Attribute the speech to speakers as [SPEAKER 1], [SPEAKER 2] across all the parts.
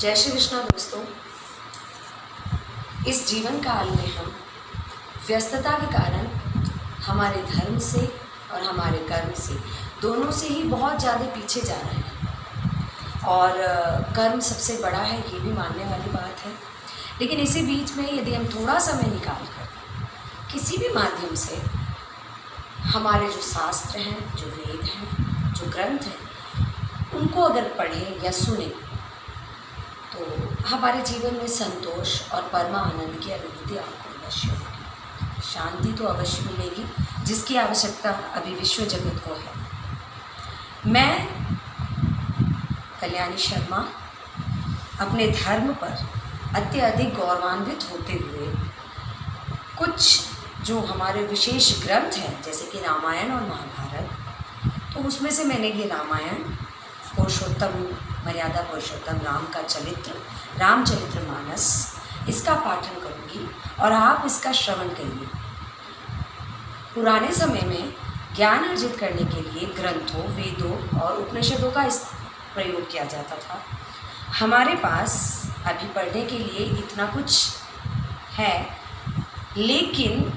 [SPEAKER 1] जय श्री कृष्णा दोस्तों। इस जीवन काल में हम व्यस्तता के कारण हमारे धर्म से और हमारे कर्म से दोनों से ही बहुत ज़्यादा पीछे जा रहे हैं और कर्म सबसे बड़ा है, ये भी मानने वाली बात है। लेकिन इसी बीच में यदि हम थोड़ा समय निकाल कर किसी भी माध्यम से हमारे जो शास्त्र हैं, जो वेद हैं, जो ग्रंथ हैं, उनको अगर पढ़ें या सुने तो हमारे जीवन में संतोष और परमानंद की अनुभूति आपको अवश्य होगी। शांति तो अवश्य मिलेगी, जिसकी आवश्यकता अभी विश्व जगत को है। मैं कल्याणी शर्मा अपने धर्म पर अत्यधिक गौरवान्वित होते हुए कुछ जो हमारे विशेष ग्रंथ हैं, जैसे कि रामायण और महाभारत, तो उसमें से मैंने ये रामायण, पुरुषोत्तम मर्यादा पुरुषोत्तम राम का चरित्र, रामचरितमानस, इसका पाठन करूँगी और आप इसका श्रवण करिए। पुराने समय में ज्ञान अर्जित करने के लिए ग्रंथों, वेदों और उपनिषदों का प्रयोग किया जाता था। हमारे पास अभी पढ़ने के लिए इतना कुछ है, लेकिन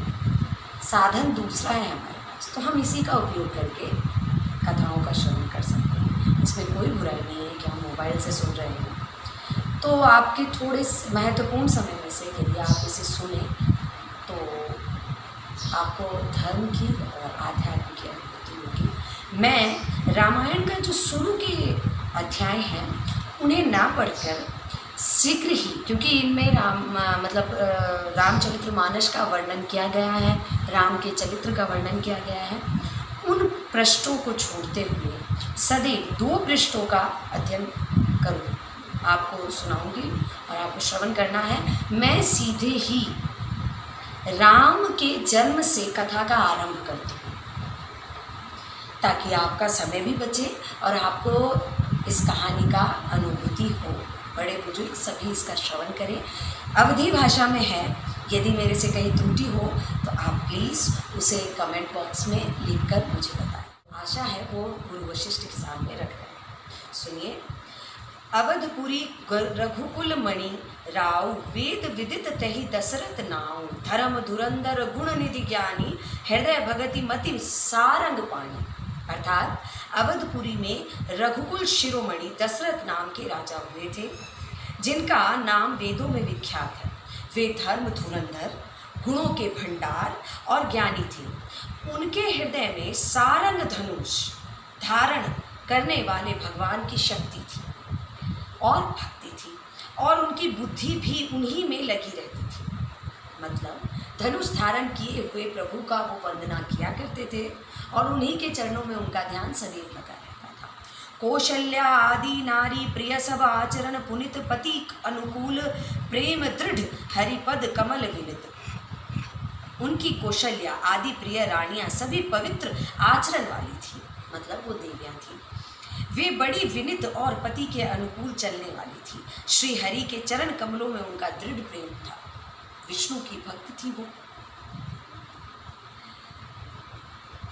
[SPEAKER 1] साधन दूसरा है हमारे पास, तो हम इसी का उपयोग करके कथाओं का श्रवण कर सकते हैं। इसमें कोई बुराई नहीं है कि हम मोबाइल से सुन रहे हैं, तो आपके थोड़े महत्वपूर्ण समय में से यदि आप इसे सुने तो आपको धर्म की और आध्यात्म की अनुभूति होगी। मैं रामायण का जो शुरू के अध्याय हैं उन्हें ना पढ़कर शीघ्र ही, क्योंकि इनमें रामचरितमानस का वर्णन किया गया है, राम के चरित्र का वर्णन किया गया है, उन पृष्ठों को छोड़ते हुए सदैव 2 पृष्ठों का अध्ययन करूँ, आपको सुनाऊंगी और आपको श्रवण करना है। मैं सीधे ही राम के जन्म से कथा का आरंभ करती हूँ, ताकि आपका समय भी बचे और आपको इस कहानी का अनुभूति हो। बड़े बुजुर्ग सभी इसका श्रवण करें। अवधी भाषा में है, यदि मेरे से कहीं त्रुटि हो तो आप प्लीज़ उसे कमेंट बॉक्स में लिखकर मुझे बताएं। आशा है वो गुरु वशिष्ठ के सामने रख रहे हैं। सुनिए। अवधपुरी रघुकुल मणि राव, वेद विदित तहि दशरथ नाव, धर्म धुरंधर गुण निधि ज्ञानी, हृदय भगति मति सारंग पानी। अर्थात अवधपुरी में रघुकुल शिरोमणि दशरथ नाम के राजा हुए थे, जिनका नाम वेदों में विख्यात है। वे धर्म धुरंधर, गुणों के भंडार और ज्ञानी थे। उनके हृदय में सारंग धनुष धारण करने वाले भगवान की शक्ति थी और भक्ति थी, और उनकी बुद्धि भी उन्हीं में लगी रहती थी। मतलब धनुष धारण किए हुए प्रभु का वो वंदना किया करते थे और उन्हीं के चरणों में उनका ध्यान सदैव लगा रहता था। कौशल्या आदि नारी प्रिय सब आचरण, पुनित पति अनुकूल, प्रेम दृढ़ हरिपद कमल विनित। उनकी कौशल्या आदि प्रिय रानियां सभी पवित्र आचरण वाली थी, मतलब वो देवियां थी। वे बड़ी विनित और पति के अनुकूल चलने वाली थी। श्री हरि के चरण कमलों में उनका दृढ़ प्रेम था। विष्णु की भक्त थी वो।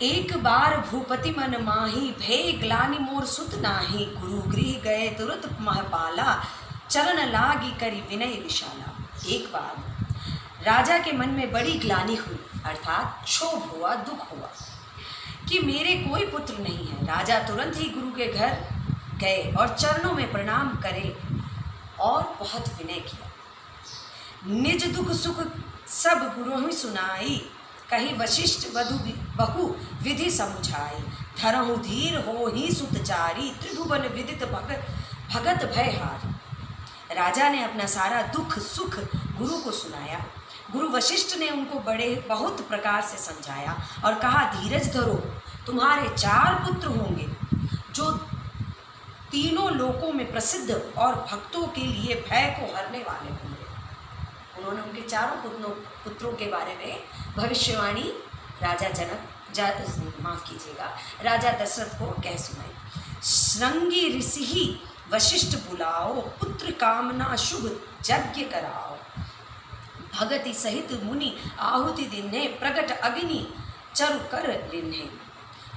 [SPEAKER 1] एक बार भूपति मन माही, भय ग्लानि मोर सुत नाही, गुरु गृह गए तुरत महपाला, चरण लागी करी विनय विशाला। एक बार राजा के मन में बड़ी ग्लानि हुई, अर्थात क्षोभ हुआ, दुख हुआ कि मेरे कोई पुत्र नहीं है। राजा तुरंत ही गुरु के घर गए और चरणों में प्रणाम करे और बहुत विनय किया। निज दुख सुख सब गुरु ही सुनाई, कही वशिष्ठ बहु विधि समुझाई, धरहु धीर हो ही सुतचारी, त्रिभुवन विदित भगत भयहारी। राजा ने अपना सारा दुख सुख गुरु को सुनाया। गुरु वशिष्ठ ने उनको बहुत प्रकार से समझाया और कहा, धीरज धरो, तुम्हारे 4 पुत्र होंगे जो तीनों लोकों में प्रसिद्ध और भक्तों के लिए भय को हरने वाले होंगे। उन्होंने उनके 4 पुत्रों के बारे में भविष्यवाणी राजा राजा दशरथ को कह सुनाई। श्रृंगी ऋषि वशिष्ठ बुलाओ, पुत्र कामना शुभ यज्ञ कराओ, भगति सहित मुनि आहुति दिन्हे, प्रगट अग्नि चरु कर लिन्हे।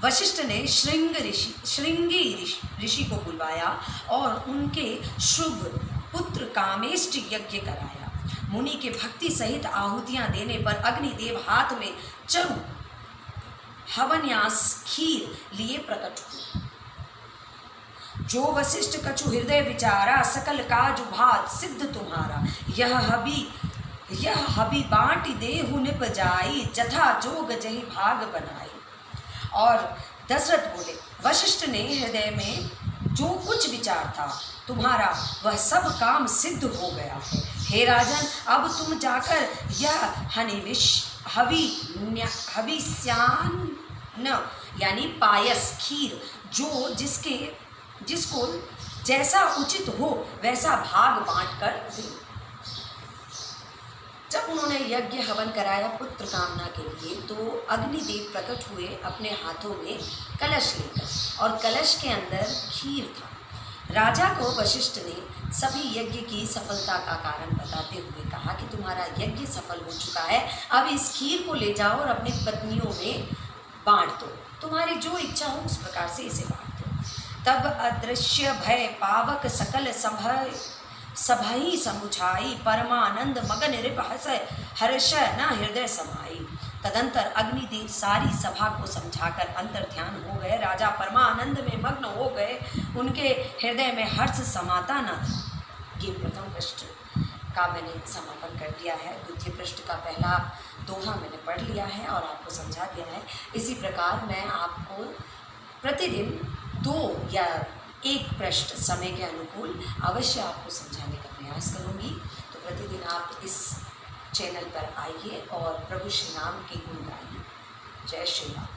[SPEAKER 1] वशिष्ठ ने श्रृंगी ऋषि को बुलवाया और उनके शुभ पुत्र कामेष्टि यज्ञ कराया। मुनि के भक्ति सहित आहुतियां देने पर अग्निदेव हाथ में चरु हवन्यास खीर लिए प्रकट हुए। जो वशिष्ठ कछु हृदय विचारा, सकल काज भात सिद्ध तुम्हारा। यह हबी बाँट देहु निपजाई, जथा जोग जहि भाग बनाई। और दशरथ बोले, वशिष्ठ ने हृदय में जो कुछ विचार था तुम्हारा, वह सब काम सिद्ध हो गया है। हे राजन, अब तुम जाकर यह हविष्यान्न यानी पायस खीर, जिसको जैसा उचित हो वैसा भाग बांट कर दो। जब उन्होंने यज्ञ हवन कराया पुत्र कामना के लिए, तो अग्निदेव प्रकट हुए अपने हाथों में कलश लेकर, और कलश के अंदर खीर था। राजा को वशिष्ठ ने सभी यज्ञ की सफलता का कारण बताते हुए कहा कि तुम्हारा यज्ञ सफल हो चुका है, अब इस खीर को ले जाओ और अपनी पत्नियों में बांट दो, तुम्हारी जो इच्छा हो उस प्रकार से इसे बांट दो। तब अदृश्य भय पावक सकल सभई समुझाई, परमानंद मगन रिप हर्ष न हृदय समाई। तदंतर अग्निदेव सारी सभा को समझाकर अंतर ध्यान हो गए। राजा परमानंद में मग्न हो गए, उनके हृदय में हर्ष समाता न था। ये प्रथम पृष्ठ का मैंने समापन कर दिया है। द्वितीय पृष्ठ का पहला दोहा मैंने पढ़ लिया है और आपको समझा दिया है। इसी प्रकार मैं आपको प्रतिदिन 2 या 1 पृष्ठ समय के अनुकूल अवश्य आपको समझाने का प्रयास करूँगी। तो प्रतिदिन आप इस चैनल पर आइए और प्रभु श्री राम के गुण गाइए। जय श्री राम।